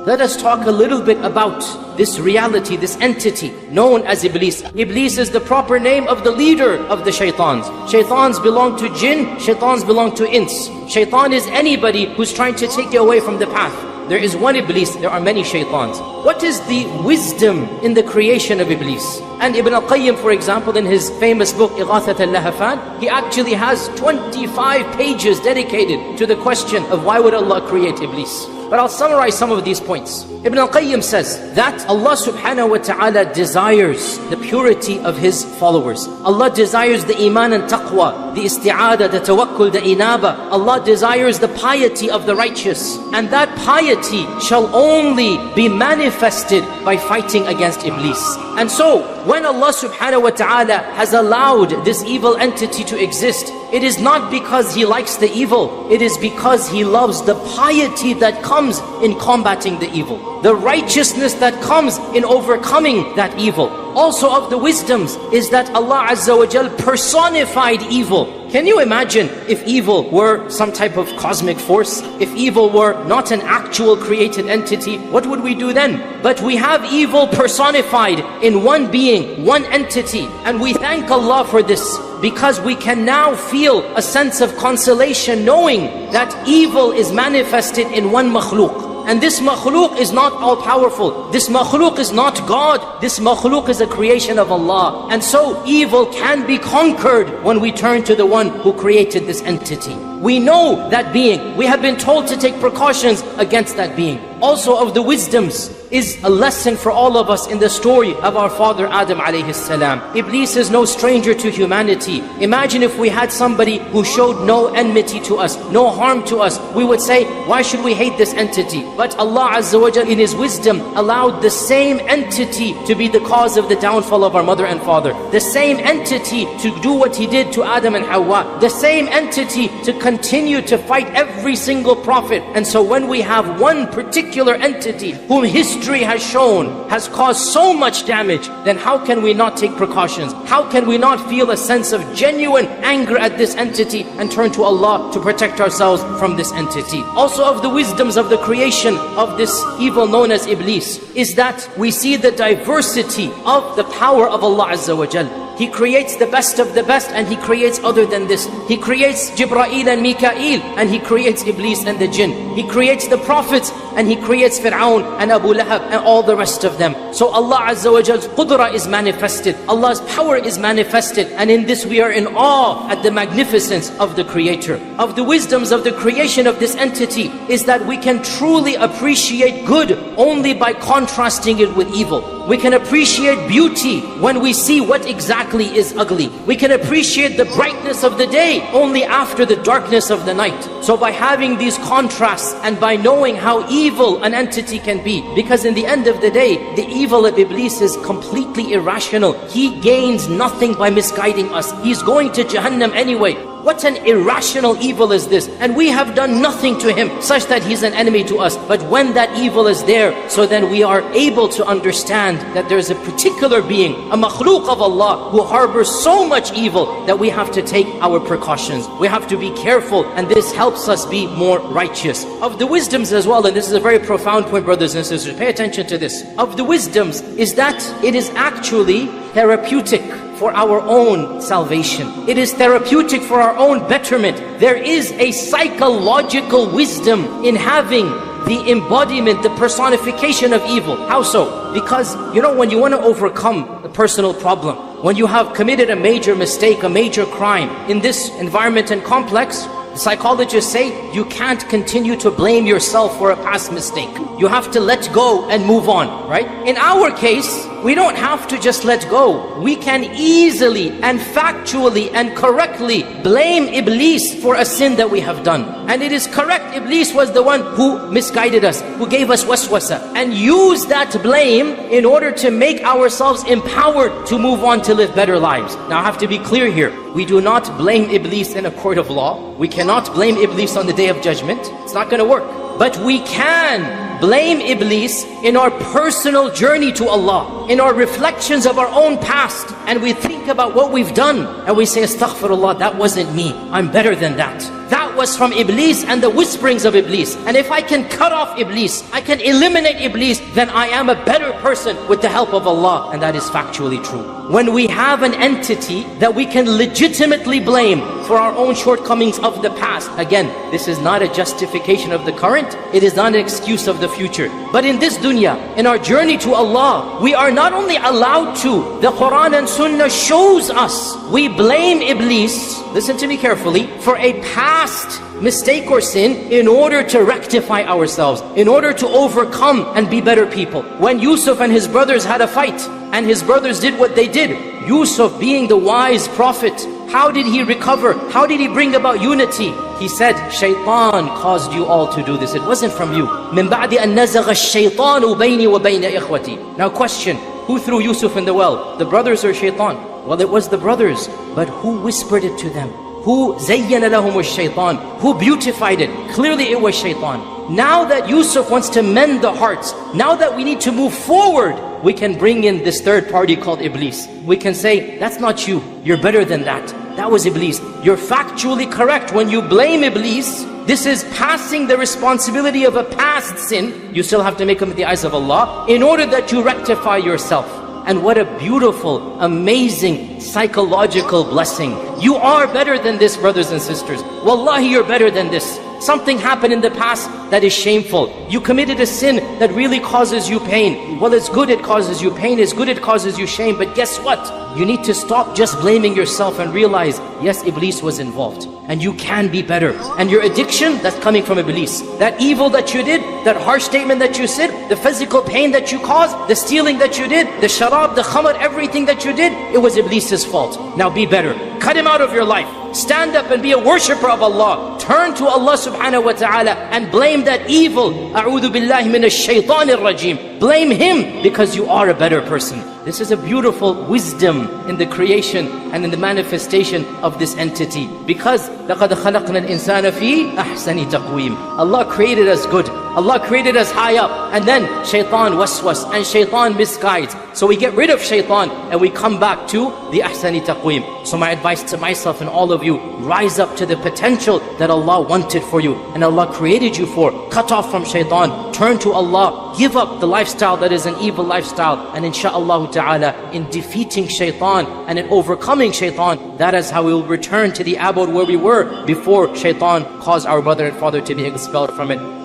Let us talk a little bit about this reality, this entity known as Iblis. Iblis is the proper name of the leader of the shaitans. Shaitans belong to jinn, shaitans belong to ins. Shaitan is anybody who's trying to take you away from the path. There is one Iblis, there are many shaitans. What is the wisdom in the creation of Iblis? And Ibn al-Qayyim, for example, in his famous book, Ighathat al-Lahafan, he actually has 25 pages dedicated to the question of why would Allah create Iblis. But I'll summarize some of these points. Ibn al-Qayyim says that Allah subhanahu wa ta'ala desires the purity of His followers. Allah desires the iman and taqwa, the isti'adah, the tawakkul, the inaba. Allah desires the piety of the righteous. And that piety shall only be manifested by fighting against Iblis. And so, when Allah subhanahu wa ta'ala has allowed this evil entity to exist, it is not because He likes the evil, it is because He loves the piety that comes in combating the evil, the righteousness that comes in overcoming that evil. Also of the wisdoms is that Allah Azza wa Jal personified evil. Can you imagine if evil were some type of cosmic force? If evil were not an actual created entity, what would we do then? But we have evil personified in one being, one entity. And we thank Allah for this, because we can now feel a sense of consolation knowing that evil is manifested in one makhluk. And this makhluk is not all-powerful. This makhluk is not God. This makhluk is a creation of Allah. And so evil can be conquered when we turn to the one who created this entity. We know that being. We have been told to take precautions against that being. Also of the wisdoms is a lesson for all of us in the story of our father Adam alayhi salam. Iblis is no stranger to humanity. Imagine if we had somebody who showed no enmity to us, no harm to us. We would say, why should we hate this entity? But Allah Azza wa Jal in His wisdom allowed the same entity to be the cause of the downfall of our mother and father. The same entity to do what He did to Adam and Hawa. The same entity to continue to fight every single prophet. And so when we have one particular entity whom history has shown has caused so much damage, then how can we not take precautions? How can we not feel a sense of genuine anger at this entity and turn to Allah to protect ourselves from this entity? Also of the wisdoms of the creation of this evil known as Iblis is that we see the diversity of the power of Allah Azza wa Jal. He creates the best of the best, and He creates other than this. He creates Jibreel and Mikael, and He creates Iblis and the jinn. He creates the prophets, and He creates Fir'aun and Abu Lahab and all the rest of them. So Allah Azza wa Jal's qudra is manifested. Allah's power is manifested. And in this we are in awe at the magnificence of the Creator. Of the wisdoms of the creation of this entity is that we can truly appreciate good only by contrasting it with evil. We can appreciate beauty when we see what exactly is ugly. We can appreciate the brightness of the day only after the darkness of the night. So by having these contrasts and by knowing how evil an entity can be, because in the end of the day, the evil of Iblis is completely irrational. He gains nothing by misguiding us. He's going to Jahannam anyway. What an irrational evil is this? And we have done nothing to him such that he's an enemy to us. But when that evil is there, so then we are able to understand that there's a particular being, a makhluk of Allah, who harbors so much evil that we have to take our precautions. We have to be careful, and this helps us be more righteous. Of the wisdoms as well, and this is a very profound point, brothers and sisters, pay attention to this. Of the wisdoms is that it is actually therapeutic for our own salvation. It is therapeutic for our own betterment. There is a psychological wisdom in having the embodiment, the personification of evil. How so? Because, you know, when you want to overcome a personal problem, when you have committed a major mistake, a major crime, in this environment and complex, psychologists say you can't continue to blame yourself for a past mistake. You have to let go and move on, right? In our case, we don't have to just let go. We can easily and factually and correctly blame Iblis for a sin that we have done. And it is correct, Iblis was the one who misguided us, who gave us waswasa, and use that blame in order to make ourselves empowered to move on to live better lives. Now I have to be clear here. We do not blame Iblis in a court of law. We cannot blame Iblis on the Day of Judgment. It's not going to work. But we can blame Iblis in our personal journey to Allah, in our reflections of our own past, and we think about what we've done, and we say, astaghfirullah, that wasn't me. I'm better than that. That was from Iblis and the whisperings of Iblis. And if I can cut off Iblis, I can eliminate Iblis, then I am a better person with the help of Allah. And that is factually true. When we have an entity that we can legitimately blame for our own shortcomings of the past, again, this is not a justification of the current, it is not an excuse of the future. But in this dunya, in our journey to Allah, we are not only allowed to, the Quran and Sunnah shows us, we blame Iblis, listen to me carefully, for a past mistake or sin in order to rectify ourselves, in order to overcome and be better people. When Yusuf and his brothers had a fight, and his brothers did what they did, Yusuf being the wise prophet, how did he recover? How did he bring about unity? He said, Shaitan caused you all to do this. It wasn't from you. مِن بَعْدِ أَن نَزَغَ الشَّيْطَانُ بَيْنِي وَبَيْنَ إِخْوَتِي. Now question, who threw Yusuf in the well? The brothers or Shaitan? Well, it was the brothers. But who whispered it to them? Who زَيَّنَ لَهُمُ الشَّيْطَانِ? Who beautified it? Clearly it was Shaitan. Now that Yusuf wants to mend the hearts, now that we need to move forward, we can bring in this third party called Iblis. We can say, that's not you, you're better than that. That was Iblis. You're factually correct when you blame Iblis. This is passing the responsibility of a past sin. You still have to make them in the eyes of Allah in order that you rectify yourself. And what a beautiful, amazing, psychological blessing. You are better than this, brothers and sisters. Wallahi, you're better than this. Something happened in the past that is shameful. You committed a sin that really causes you pain. Well, it's good it causes you pain. It's good it causes you shame. But guess what? You need to stop just blaming yourself and realize, yes, Iblis was involved. And you can be better. And your addiction, that's coming from Iblis. That evil that you did, that harsh statement that you said, the physical pain that you caused, the stealing that you did, the sharab, the khamar, everything that you did, it was Iblis's fault. Now be better. Cut him out of your life. Stand up and be a worshipper of Allah. Turn to Allah subhanahu wa ta'ala and blame that evil. A'udhu billahi minash shaitanir rajim. Blame him because you are a better person. This is a beautiful wisdom in the creation and in the manifestation of this entity. Because لَقَدْ خَلَقْنَا الْإِنسَانَ فِي أَحْسَنِ تَقْوِيمٍ. Allah created us good. Allah created us high up. And then shaitan waswas and shaitan misguides. So we get rid of shaitan and we come back to the ahsani taqweem. So my advice to myself and all of you, rise up to the potential that Allah wanted for you and Allah created you for. Cut off from shaitan. Turn to Allah. Give up the lifestyle that is an evil lifestyle. And inshaAllah ta'ala, in defeating shaitan and in overcoming shaitan, that is how we will return to the abode where we were before shaitan caused our mother and father to be expelled from it.